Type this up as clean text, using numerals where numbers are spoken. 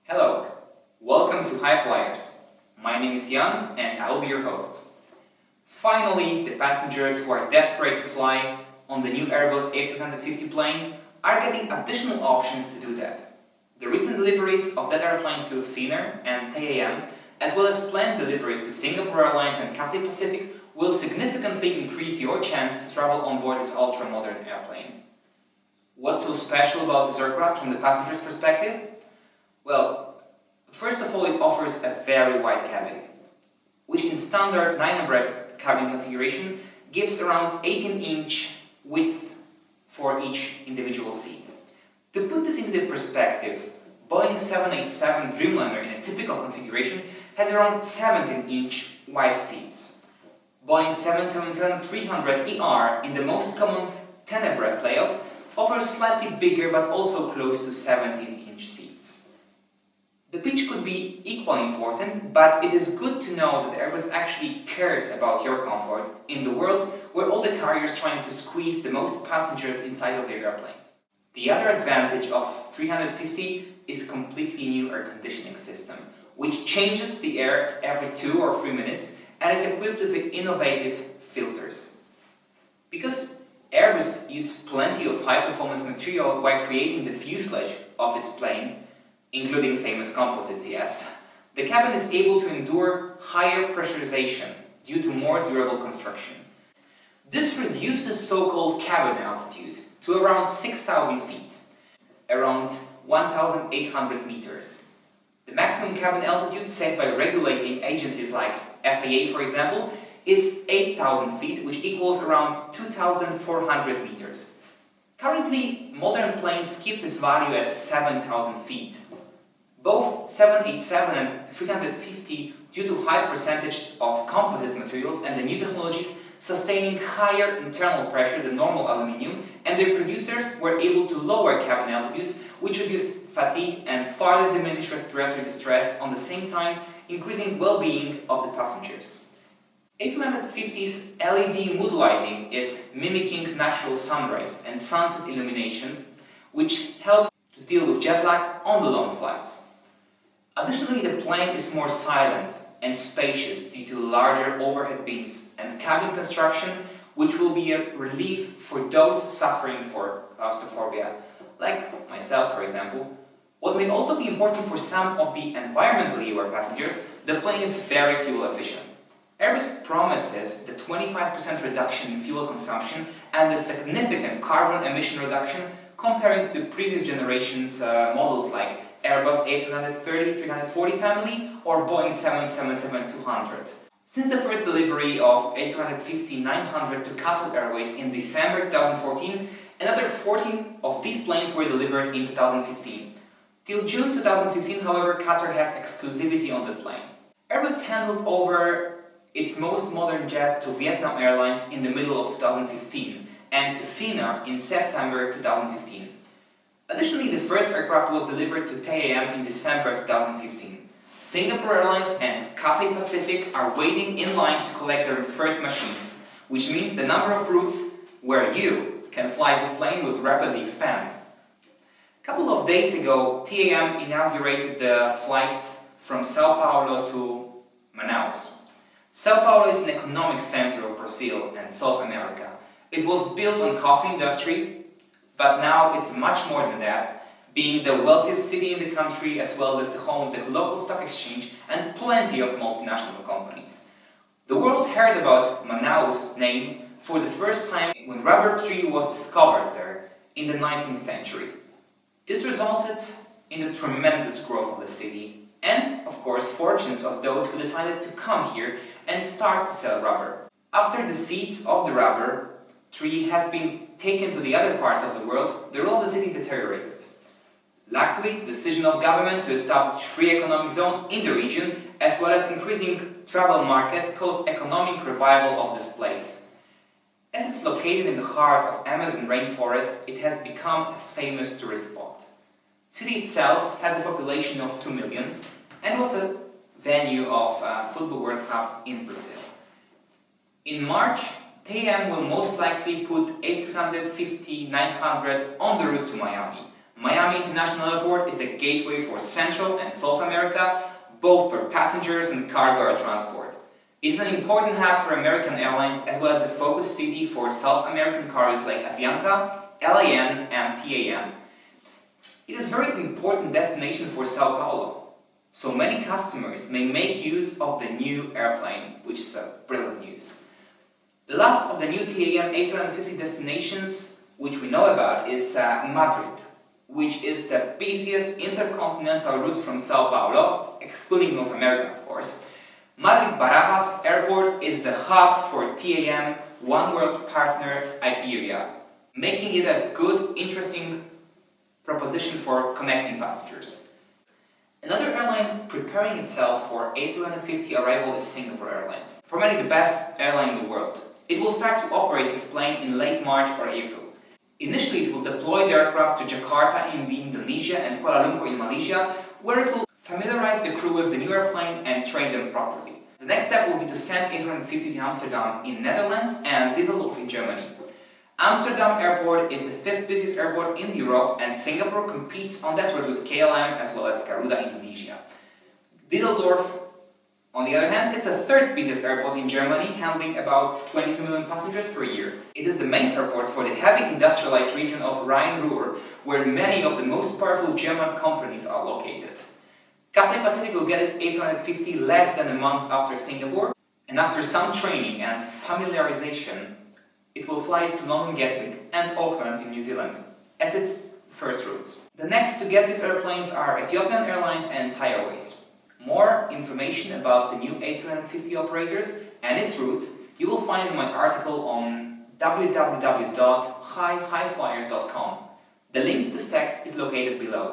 Hello, welcome to High Flyers. My name is Jan and I will be your host. Finally, the passengers who are desperate to fly on the new Airbus A350 plane are getting additional options to do that. The recent deliveries of that airplane to Finnair and TAM, as well as planned deliveries to Singapore Airlines and Cathay Pacific, will significantly increase your chance to travel on board this ultra-modern airplane. What's so special about this aircraft from the passenger's perspective? Well, first of all, it offers a very wide cabin, which in standard 9 abreast cabin configuration gives around 18-inch width for each individual seat. To put this into perspective, Boeing 787 Dreamliner in a typical configuration has around 17-inch wide seats. Boeing 777-300ER in the most common 10 abreast layout offers slightly bigger but also close to 17-inch seats. The pitch could be equally important, but it is good to know that Airbus actually cares about your comfort in the world where all the carriers trying to squeeze the most passengers inside of their airplanes. The other advantage of 350 is completely new air conditioning system, which changes the air every 2 or 3 minutes and is equipped with innovative filters. Because Airbus used plenty of high-performance material while creating the fuselage of its plane, including famous composites, yes, the cabin is able to endure higher pressurization due to more durable construction. This reduces so-called cabin altitude to around 6,000 feet, around 1,800 meters. The maximum cabin altitude set by regulating agencies like FAA, for example, is 8,000 feet, which equals around 2,400 meters. Currently, modern planes keep this value at 7,000 feet. Both 787 and 350, due to high percentage of composite materials and the new technologies sustaining higher internal pressure than normal aluminium, and their producers were able to lower cabin altitudes, which reduced fatigue and further diminished respiratory distress, on the same time increasing well-being of the passengers. A350's LED mood lighting is mimicking natural sunrise and sunset illuminations, which helps to deal with jet lag on the long flights. Additionally, the plane is more silent and spacious due to larger overhead bins and cabin construction, which will be a relief for those suffering for claustrophobia, like myself, for example. What may also be important for some of the environmentally aware passengers, the plane is very fuel efficient. Airbus promises the 25% reduction in fuel consumption and the significant carbon emission reduction comparing to the previous generation's models like Airbus A330, 340 family or Boeing 777-200. Since the first delivery of A350-900 to Qatar Airways in December 2014, another 14 of these planes were delivered in 2015. Till June 2015, however, Qatar has exclusivity on the plane. Airbus handed over its most modern jet to Vietnam Airlines in the middle of 2015 and to Finnair in September 2015. Additionally, the first aircraft was delivered to TAM in December 2015. Singapore Airlines and Cathay Pacific are waiting in line to collect their first machines, which means the number of routes where you can fly this plane will rapidly expand. A couple of days ago, TAM inaugurated the flight from Sao Paulo to Manaus. Sao Paulo is an economic center of Brazil and South America. It was built on coffee industry, but now it's much more than that, being the wealthiest city in the country as well as the home of the local stock exchange and plenty of multinational companies. The world heard about Manaus' name for the first time when rubber tree was discovered there in the 19th century. This resulted in a tremendous growth of the city and, of course, fortunes of those who decided to come here and start to sell rubber. After the seeds of the rubber tree has been taken to the other parts of the world, the role of the city deteriorated. Luckily, the decision of government to establish free economic zone in the region, as well as increasing travel market, caused economic revival of this place. As it's located in the heart of Amazon rainforest, it has become a famous tourist spot. The city itself has a population of 2 million and was a venue of Football World Cup in Brazil. In March, TAM will most likely put A350-900 on the route to Miami, Miami International Airport is the gateway for Central and South America, both for passengers and cargo transport. It is an important hub for American Airlines as well as the focus city for South American carriers like Avianca, LAN and TAM. It is a very important destination for Sao Paulo, so many customers may make use of the new airplane, which is brilliant news. The last of the new TAM A350 destinations which we know about is Madrid, which is the busiest intercontinental route from Sao Paulo, excluding North America of course. Madrid Barajas Airport is the hub for TAM One World partner Iberia, making it a good, interesting proposition for connecting passengers. Another airline preparing itself for A350 arrival is Singapore Airlines, for many the best airline in the world. It will start to operate this plane in late March or April. Initially it will deploy the aircraft to Jakarta in Indonesia and Kuala Lumpur in Malaysia, where it will familiarize the crew with the new airplane and train them properly. The next step will be to send A350 to Amsterdam in Netherlands and Düsseldorf in Germany. Amsterdam Airport is the 5th busiest airport in Europe, and Singapore competes on that route with KLM as well as Garuda Indonesia. Düsseldorf, on the other hand, is the 3rd busiest airport in Germany, handling about 22 million passengers per year. It is the main airport for the heavy industrialized region of Rhine-Ruhr, where many of the most powerful German companies are located. Cathay Pacific will get its A350 less than a month after Singapore, and after some training and familiarization, it will fly to London Gatwick and Auckland in New Zealand as its first routes. The next to get these airplanes are Ethiopian Airlines and Thai Airways. More information about the new A350 operators and its routes you will find in my article on www.highflyers.com. The link to this text is located below.